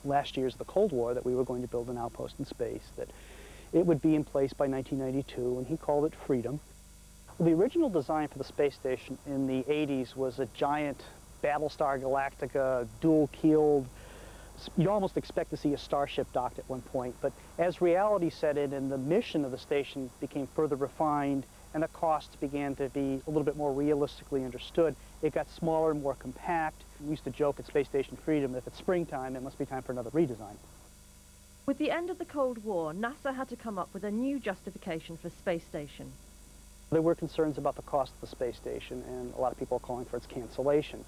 last years of the Cold War that we were going to build an outpost in space, that it would be in place by 1992, and he called it Freedom. Well, the original design for the space station in the 80s was a giant Battlestar Galactica, dual-keeled. You almost expect to see a starship docked at one point, but as reality set in and the mission of the station became further refined and the costs began to be a little bit more realistically understood, it got smaller and more compact. We used to joke at Space Station Freedom, if it's springtime, it must be time for another redesign. With the end of the Cold War, NASA had to come up with a new justification for Space Station. There were concerns about the cost of the space station, and a lot of people are calling for its cancellation.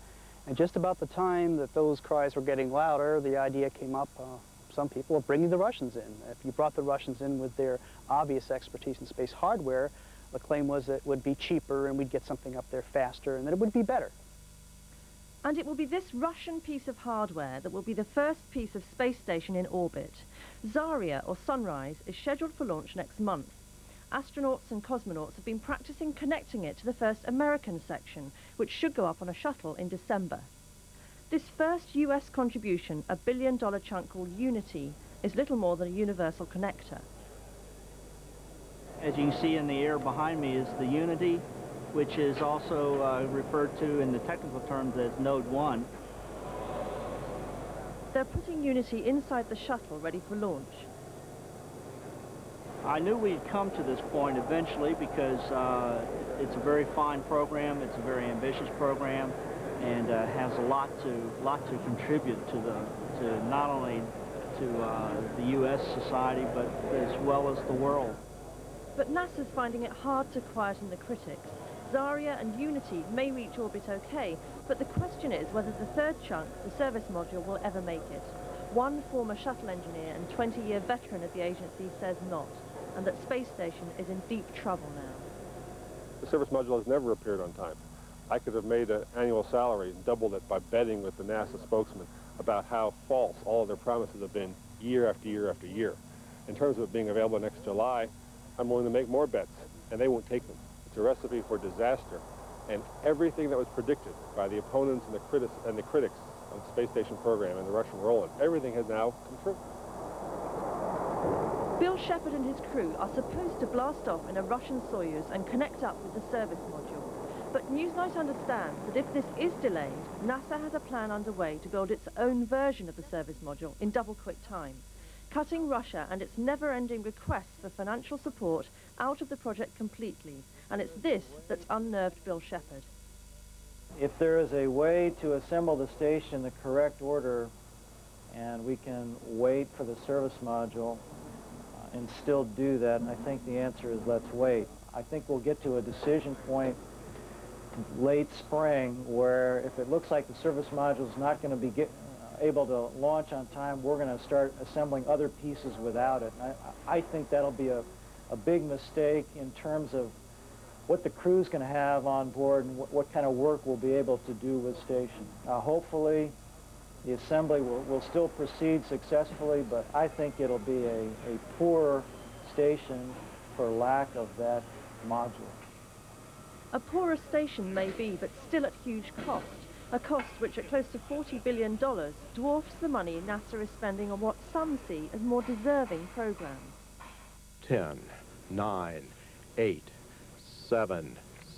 And just about the time that those cries were getting louder, the idea came up, some people, of bringing the Russians in. If you brought the Russians in with their obvious expertise in space hardware, the claim was that it would be cheaper and we'd get something up there faster and that it would be better. And it will be this Russian piece of hardware that will be the first piece of space station in orbit. Zarya, or Sunrise, is scheduled for launch next month. Astronauts and cosmonauts have been practicing connecting it to the first American section, which should go up on a shuttle in December. This first US contribution, a billion-dollar chunk called Unity, is little more than a universal connector. As you can see in the air behind me is the Unity, which is also referred to in the technical terms as Node 1. They're putting Unity inside the shuttle ready for launch. I knew we'd come to this point eventually because it's a very fine program, it's a very ambitious program, and has a lot to contribute to not only to the U.S. society, but as well as the world. But NASA's finding it hard to quieten the critics. Zarya and Unity may reach orbit okay, but the question is whether the third chunk, the service module, will ever make it. One former shuttle engineer and 20-year veteran of the agency says not, and that Space Station is in deep trouble now. The service module has never appeared on time. I could have made an annual salary and doubled it by betting with the NASA spokesman about how false all of their promises have been year after year after year. In terms of it being available next July, I'm willing to make more bets, and they won't take them. It's a recipe for disaster, and everything that was predicted by the opponents and the critics of the space station program and the Russian role in it, everything has now come true. Bill Shepard and his crew are supposed to blast off in a Russian Soyuz and connect up with the service module. But Newsnight understands that if this is delayed, NASA has a plan underway to build its own version of the service module in double-quick time, cutting Russia and its never-ending requests for financial support out of the project completely. And it's this that's unnerved Bill Shepard. If there is a way to assemble the station in the correct order, and we can wait for the service module and still do that, I think the answer is let's wait. I think we'll get to a decision point late spring where if it looks like the service module is not going to be able to launch on time, we're going to start assembling other pieces without it. I think that'll be a big mistake in terms of what the crew's going to have on board and what kind of work we'll be able to do with station. Hopefully the assembly will still proceed successfully, but I think it'll be a poor station for lack of that module. A poorer station may be, but still at huge cost. A cost which, at close to $40 billion, dwarfs the money NASA is spending on what some see as more deserving programs. 10, 9, 8, 7,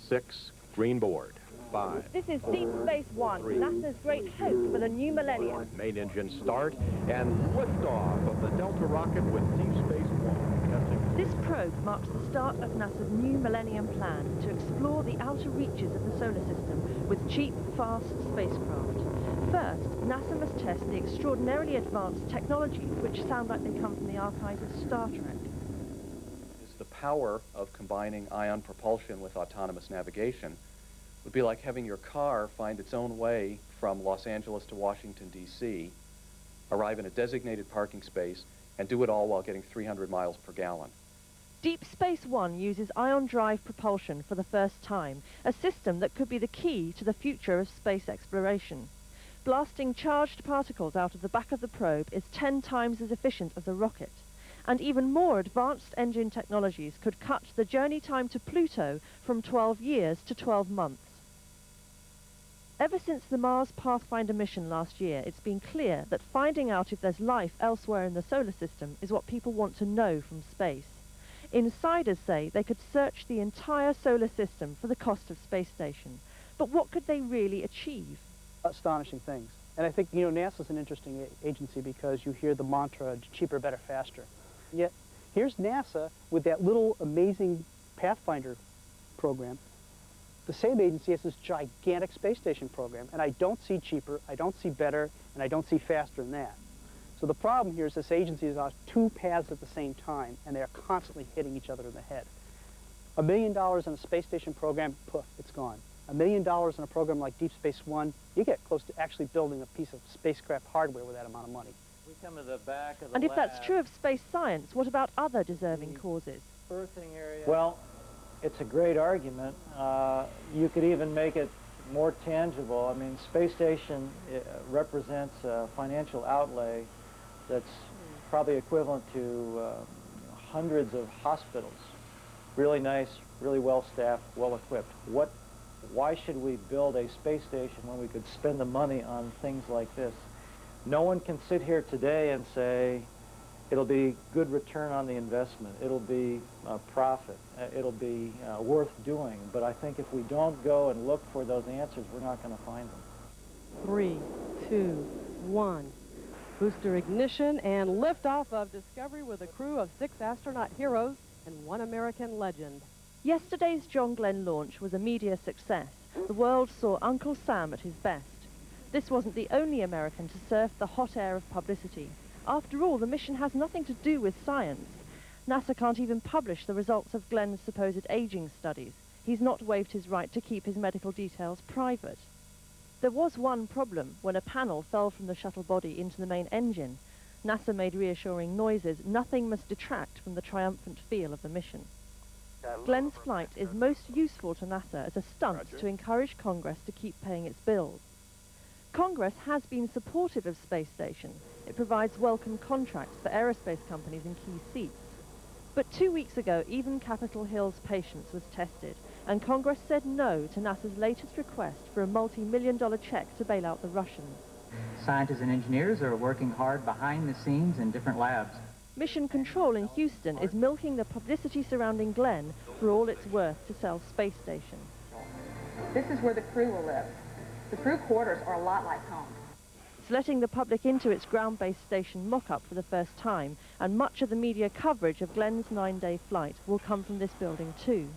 6, green board, 5. This is Deep Space One, NASA's great hope for the new millennium. Main engine start and liftoff of the Delta rocket with Deep Space One. This probe marks the start of NASA's new millennium plan to explore the outer reaches of the solar system with cheap, fast spacecraft. First, NASA must test the extraordinarily advanced technologies which sound like they come from the archives of Star Trek. The power of combining ion propulsion with autonomous navigation would be like having your car find its own way from Los Angeles to Washington, D.C., arrive in a designated parking space, and do it all while getting 300 miles per gallon. Deep Space One uses ion drive propulsion for the first time, a system that could be the key to the future of space exploration. Blasting charged particles out of the back of the probe is 10 times as efficient as a rocket. And even more advanced engine technologies could cut the journey time to Pluto from 12 years to 12 months. Ever since the Mars Pathfinder mission last year, it's been clear that finding out if there's life elsewhere in the solar system is what people want to know from space. Insiders say they could search the entire solar system for the cost of Spacestation. But what could they really achieve? Astonishing things. And I think, you know, NASA's an interesting agency because you hear the mantra, cheaper, better, faster. Yet, here's NASA with that little amazing Pathfinder program. The same agency has this gigantic space station program, and I don't see cheaper, I don't see better, and I don't see faster than that. So the problem here is this agency is on two paths at the same time, and they're constantly hitting each other in the head. $1 million in a space station program, poof, it's gone. $1 million in a program like Deep Space One, you get close to actually building a piece of spacecraft hardware with that amount of money. We come to the back of the And if lab. that's true of space science, what about other deserving causes? Earthing area. Well, it's a great argument. You could even make it more tangible. I mean, space station represents a financial outlay that's probably equivalent to hundreds of hospitals. Really nice, really well-staffed, well-equipped. Why should we build a space station when we could spend the money on things like this? No one can sit here today and say, it'll be good return on the investment, it'll be profit, it'll be worth doing. But I think if we don't go and look for those answers, we're not going to find them. 3, 2, 1. Booster ignition and liftoff of Discovery with a crew of 6 astronaut heroes and 1 American legend. Yesterday's John Glenn launch was a media success. The world saw Uncle Sam at his best. This wasn't the only American to surf the hot air of publicity. After all, the mission has nothing to do with science. NASA can't even publish the results of Glenn's supposed aging studies. He's not waived his right to keep his medical details private. There was one problem when a panel fell from the shuttle body into the main engine. NASA made reassuring noises. Nothing must detract from the triumphant feel of the mission. Glenn's flight is most useful to NASA as a stunt to encourage Congress to keep paying its bills. Congress has been supportive of Space Station. It provides welcome contracts for aerospace companies in key seats. But 2 weeks ago, even Capitol Hill's patience was tested, and Congress said no to NASA's latest request for a multi-million-dollar check to bail out the Russians. Scientists and engineers are working hard behind the scenes in different labs. Mission Control in Houston is milking the publicity surrounding Glenn for all it's worth to sell Space Station. This is where the crew will live. The crew quarters are a lot like home. It's letting the public into its ground-based station mock-up for the first time, and much of the media coverage of Glenn's 9-day flight will come from this building too.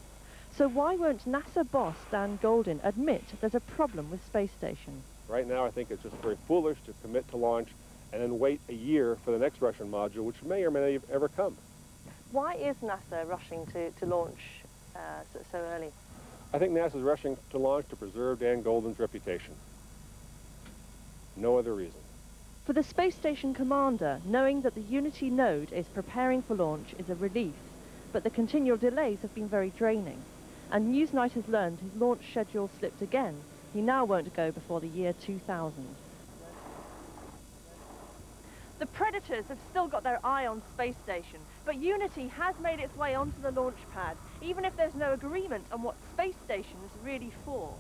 So why won't NASA boss Dan Goldin admit there's a problem with Space Station? Right now, I think it's just very foolish to commit to launch and then wait a year for the next Russian module, which may or may not ever come. Why is NASA rushing to launch so early? I think NASA's rushing to launch to preserve Dan Goldin's reputation. No other reason. For the Space Station commander, knowing that the Unity node is preparing for launch is a relief, but the continual delays have been very draining. And Newsnight has learned his launch schedule slipped again. He now won't go before the year 2000. The Predators have still got their eye on Space Station, but Unity has made its way onto the launch pad, even if there's no agreement on what Space Station is really for.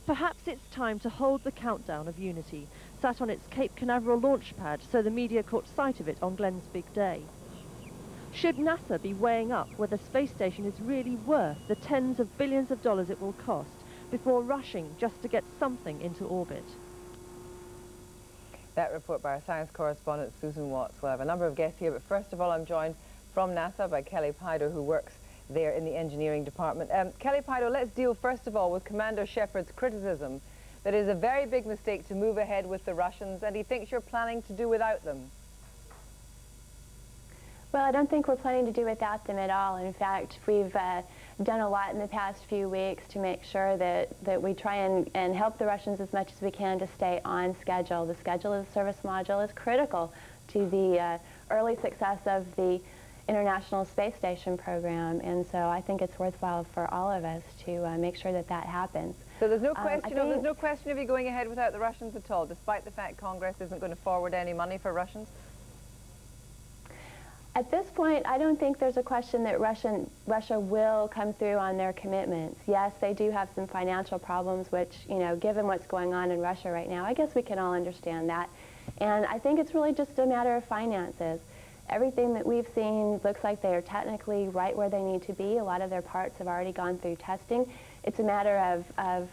Perhaps it's time to hold the countdown of Unity, sat on its Cape Canaveral launch pad so the media caught sight of it on Glenn's big day. Should NASA be weighing up whether Space Station is really worth the tens of billions of dollars it will cost before rushing just to get something into orbit? That report by our science correspondent Susan Watts. We'll have a number of guests here, but first of all I'm joined from NASA by Kelly Pido, who works there in the engineering department. Kelly Pido, let's deal first of all with Commander Shepard's criticism that it is a very big mistake to move ahead with the Russians, and he thinks you're planning to do without them. Well, I don't think we're planning to do without them at all. In fact, we've done a lot in the past few weeks to make sure that we try and help the Russians as much as we can to stay on schedule. The schedule of the service module is critical to the early success of the International Space Station program, and so I think it's worthwhile for all of us to make sure that that happens. So there's no question there's no question of you going ahead without the Russians at all, despite the fact Congress isn't going to forward any money for Russians? At this point, I don't think there's a question that Russia will come through on their commitments. Yes, they do have some financial problems, which, you know, given what's going on in Russia right now, I guess we can all understand that. And I think it's really just a matter of finances. Everything that we've seen looks like they are technically right where they need to be. A lot of their parts have already gone through testing. It's a matter of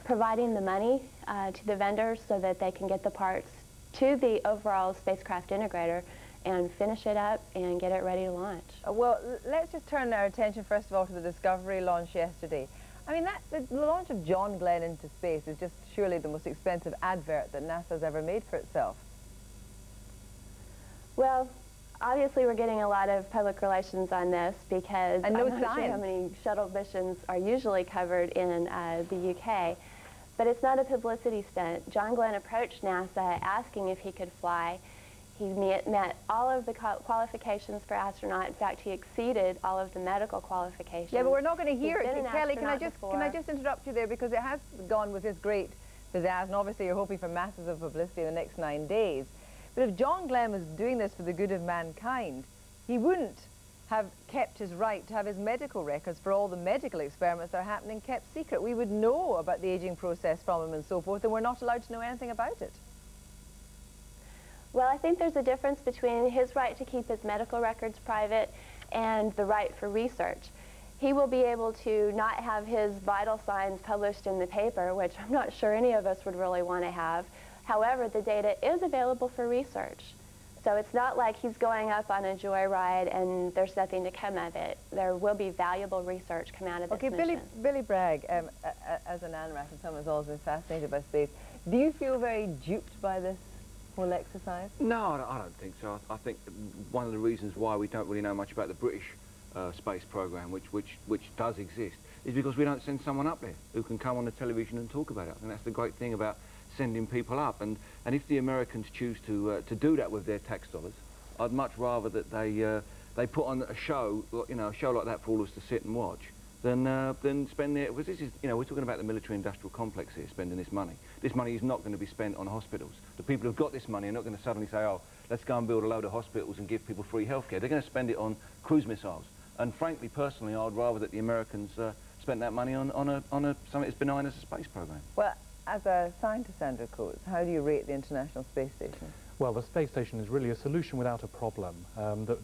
providing the money to the vendors so that they can get the parts to the overall spacecraft integrator and finish it up and get it ready to launch. Well, let's just turn our attention first of all to the Discovery launch yesterday. I mean, the launch of John Glenn into space is just surely the most expensive advert that NASA's ever made for itself. Well, obviously we're getting a lot of public relations on this because I'm not sure how many shuttle missions are usually covered in the UK. But it's not a publicity stunt. John Glenn approached NASA asking if he could fly. He met all of the qualifications for astronaut. In fact, he exceeded all of the medical qualifications. Yeah, but we're not going to hear it. Kelly, can I before. just interrupt you there, because it has gone with this great pizzazz, and obviously you're hoping for masses of publicity in the next 9 days. But if John Glenn was doing this for the good of mankind, he wouldn't have kept his right to have his medical records for all the medical experiments that are happening kept secret. We would know about the aging process from him and so forth, and we're not allowed to know anything about it. Well, I think there's a difference between his right to keep his medical records private and the right for research. He will be able to not have his vital signs published in the paper, which I'm not sure any of us would really want to have. However, the data is available for research. So it's not like he's going up on a joyride and there's nothing to come of it. There will be valuable research come out of this mission. Billy Bragg, as an ANRAC and someone who's always been fascinated by space, do you feel very duped by this whole exercise? No, I don't think so. I think one of the reasons why we don't really know much about the British space program, which does exist, is because we don't send someone up there who can come on the television and talk about it. And that's the great thing about sending people up. And if the Americans choose to do that with their tax dollars, I'd much rather that they put on a show, you know, a show like that for all of us to sit and watch, than spend their, because this is, you know, we're talking about the military-industrial complex here, spending this money. This money is not going to be spent on hospitals. The people who've got this money are not going to suddenly say, oh, let's go and build a load of hospitals and give people free healthcare. They're going to spend it on cruise missiles. And frankly, personally, I'd rather that the Americans spent that money on something as benign as a space program. Well, as a scientist, Andrew Coates, how do you rate the International Space Station? Well, the space station is really a solution without a problem.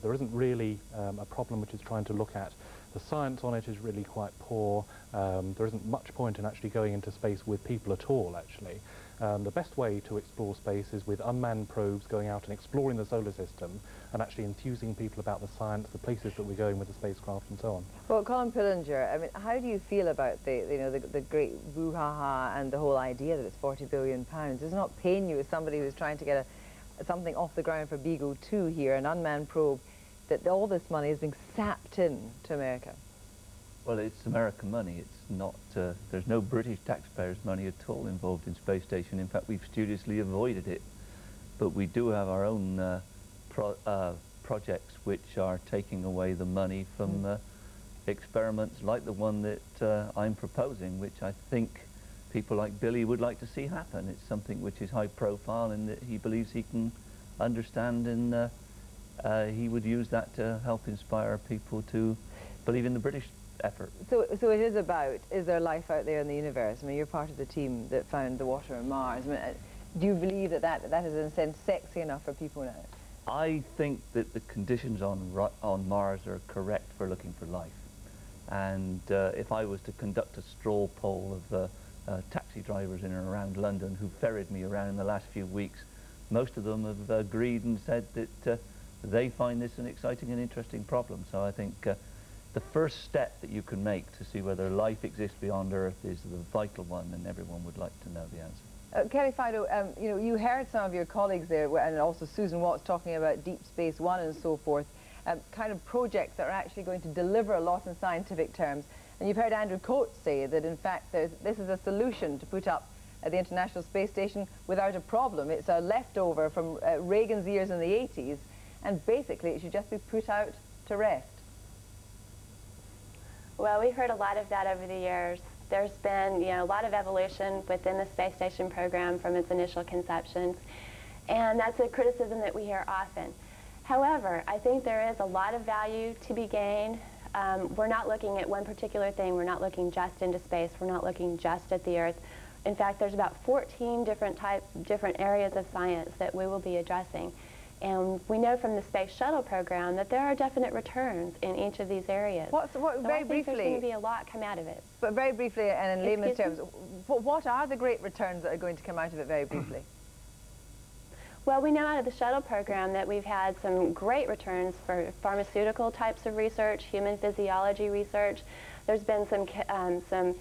There isn't really a problem which it's trying to look at. The science on it is really quite poor. There isn't much point in actually going into space with people at all, actually. The best way to explore space is with unmanned probes going out and exploring the solar system and actually enthusing people about the science, the places that we're going with the spacecraft and so on. Well, Colin Pillinger, I mean, how do you feel about the great woo-ha-ha and the whole idea that it's £40 billion? Does it not pain you as somebody who's trying to get something off the ground for Beagle 2 here, an unmanned probe, that all this money is being sapped in to America? Well, it's American money. It's not, there's no British taxpayers' money at all involved in Space Station. In fact, we've studiously avoided it. But we do have our own projects which are taking away the money from experiments like the one that I'm proposing, which I think people like Billy would like to see happen. It's something which is high profile and that he believes he can understand, and he would use that to help inspire people to believe in the British effort. So it is about, is there life out there in the universe? I mean, you're part of the team that found the water on Mars. I mean, do you believe that is in a sense sexy enough for people now? I think that the conditions on Mars are correct for looking for life. And if I was to conduct a straw poll of taxi drivers in and around London who ferried me around in the last few weeks, most of them have agreed and said that they find this an exciting and interesting problem. So I think the first step that you can make to see whether life exists beyond Earth is the vital one, and everyone would like to know the answer. Kelly Fido, you know, you heard some of your colleagues there, and also Susan Watts talking about Deep Space One and so forth, kind of projects that are actually going to deliver a lot in scientific terms. And you've heard Andrew Coates say that, in fact, this is a solution to put up the International Space Station without a problem. It's a leftover from Reagan's years in the 80s, and basically it should just be put out to rest. Well, we've heard a lot of that over the years. There's been, you know, a lot of evolution within the space station program from its initial conceptions, and that's a criticism that we hear often. However, I think there is a lot of value to be gained. We're not looking at one particular thing. We're not looking just into space. We're not looking just at the Earth. In fact, there's about 14 different areas of science that we will be addressing. And we know from the Space Shuttle program that there are definite returns in each of these areas. Very briefly, there's going to be a lot come out of it. But very briefly, and in layman's terms, what are the great returns that are going to come out of it very briefly? Well, we know out of the shuttle program that we've had some great returns for pharmaceutical types of research, human physiology research. There's been some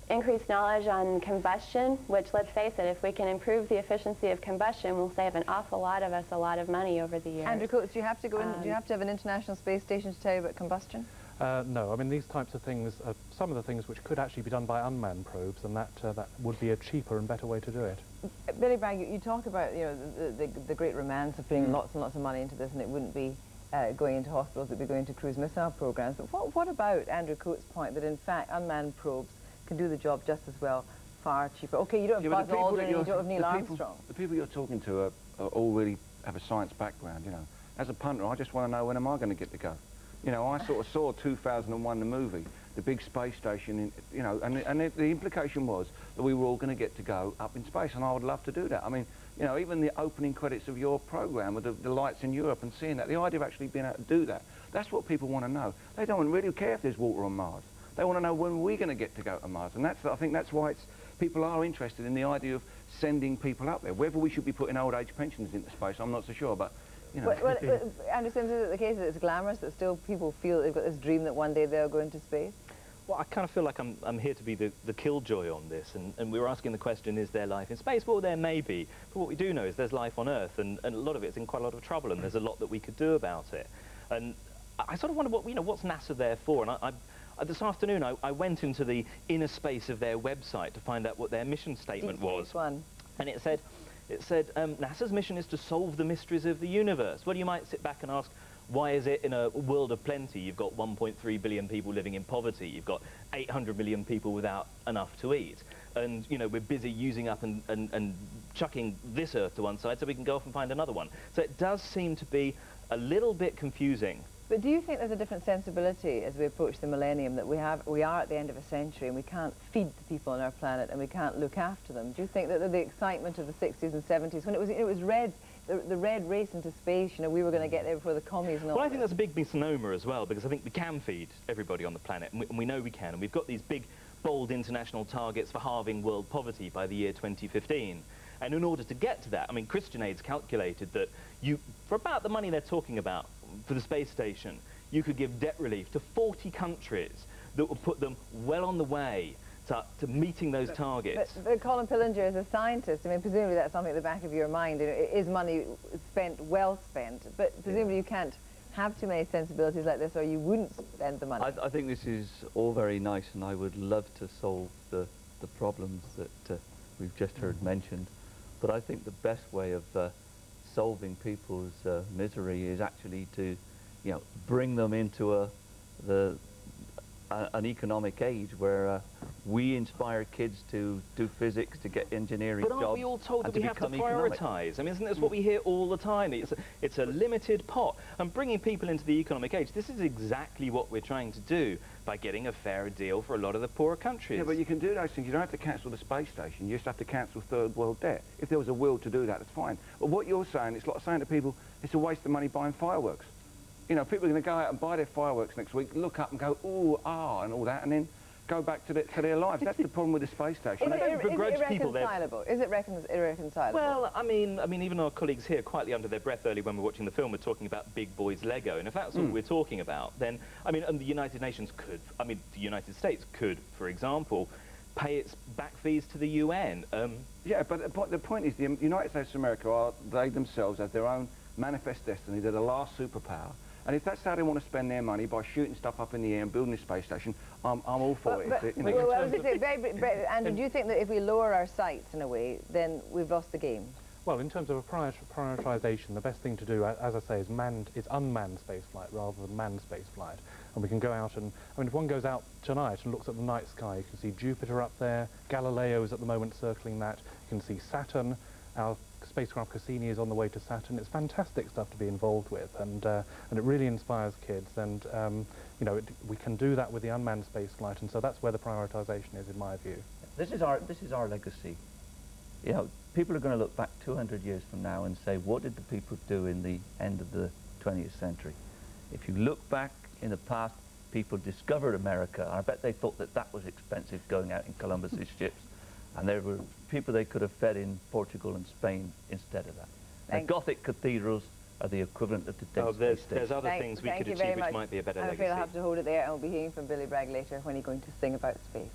increased knowledge on combustion, which, let's face it, if we can improve the efficiency of combustion, we'll save an awful lot of us a lot of money over the years. Andrew Coates, do you have to go in? Do you have to have an International Space Station to tell you about combustion? No, I mean these types of things are some of the things which could actually be done by unmanned probes, and that would be a cheaper and better way to do it. Billy Bragg, you talk about the great romance of putting lots and lots of money into this, and it wouldn't be going into hospitals, it would be going to cruise missile programs. But what about Andrew Coates' point that in fact unmanned probes can do the job just as well, far cheaper? Okay, you don't have Buzz Aldrin, you don't have Neil Armstrong. The people you're talking to are all really have a science background, you know. As a punter, I just want to know when am I going to get to go. You know, I sort of saw 2001, the movie, the big space station, you know, and the implication was that we were all going to get to go up in space, and I would love to do that. I mean, you know, even the opening credits of your program with the lights in Europe and seeing that, the idea of actually being able to do that, that's what people want to know. They don't really care if there's water on Mars. They want to know when we're going to get to go to Mars, and I think that's why people are interested in the idea of sending people up there. Whether we should be putting old age pensions into space, I'm not so sure, but, you know. Well, Andrew Sims, is it the case that it's glamorous, that still people feel they've got this dream that one day they'll go into space? Well, I kind of feel like I'm here to be the killjoy on this, and we were asking the question, is there life in space? Well, there may be, but what we do know is there's life on Earth, and a lot of it's in quite a lot of trouble, and there's a lot that we could do about it. And I sort of wonder what's NASA there for, and this afternoon I went into the inner space of their website to find out what their mission statement was. And it said, NASA's mission is to solve the mysteries of the universe. Well, you might sit back and ask, why is it in a world of plenty? You've got 1.3 billion people living in poverty. You've got 800 million people without enough to eat. And, you know, we're busy using up and chucking this Earth to one side so we can go off and find another one. So it does seem to be a little bit confusing. But do you think there's a different sensibility as we approach the millennium, that we are at the end of a century and we can't feed the people on our planet and we can't look after them? Do you think that the excitement of the 60s and 70s, when it was red, the red race into space, you know, we were going to get there before the commies and all. Well, I think that's a big misnomer as well, because I think we can feed everybody on the planet, and we know we can, and we've got these big, bold international targets for halving world poverty by the year 2015. And in order to get to that, I mean, Christian Aid's calculated that for about the money they're talking about for the space station, you could give debt relief to 40 countries that would put them well on the way to meeting those targets. But Colin Pillinger, as a scientist, I mean, presumably that's something at the back of your mind. You know, is money spent well spent? But presumably you can't have too many sensibilities like this, or you wouldn't spend the money. I think this is all very nice, and I would love to solve the problems that we've just heard mentioned. But I think the best way of solving people's misery is actually to, you know, bring them into an economic age where we inspire kids to do physics, to get engineering jobs. But aren't we all told that we have to prioritise? I mean, isn't this what we hear all the time? It's a limited pot. And bringing people into the economic age, this is exactly what we're trying to do by getting a fairer deal for a lot of the poorer countries. Yeah, but you can do those things. You don't have to cancel the space station. You just have to cancel third world debt. If there was a will to do that, that's fine. But what you're saying, it's like saying to people, it's a waste of money buying fireworks. You know, people are going to go out and buy their fireworks next week, look up and go, ooh, ah, and all that, and then go back to their lives. That's the problem with the space station. Is it irreconcilable? Is it irreconcilable? Well, I mean, even our colleagues here, quietly under their breath earlier when we were watching the film, were talking about big boys Lego. And if that's all we're talking about, then, I mean, and the United Nations could, I mean, the United States could, for example, pay its back fees to the UN. Yeah, but the point is, the United States of America they themselves have their own manifest destiny. They're the last superpower. And if that's how they want to spend their money, by shooting stuff up in the air and building a space station, I'm all for it. Andrew, do you think that if we lower our sights in a way, then we've lost the game? Well, in terms of a prioritisation, the best thing to do, as I say, is unmanned spaceflight rather than manned spaceflight. And we can go out and, I mean, if one goes out tonight and looks at the night sky, you can see Jupiter up there, Galileo is at the moment circling that, you can see Saturn, our spacecraft Cassini is on the way to Saturn. It's fantastic stuff to be involved with, and it really inspires kids. And you know, we can do that with the unmanned space flight, and so that's where the prioritisation is, in my view. This is our legacy. You know, people are going to look back 200 years from now and say, what did the people do in the end of the 20th century? If you look back in the past, people discovered America, and I bet they thought that that was expensive, going out in Columbus's ships. And there were people they could have fed in Portugal and Spain instead of that. And Gothic cathedrals are the equivalent of the Dead Space Station. There's other things we could achieve which might be a better legacy. I'm afraid I'll have to hold it there, and we'll be hearing from Billy Bragg later when he's going to sing about space.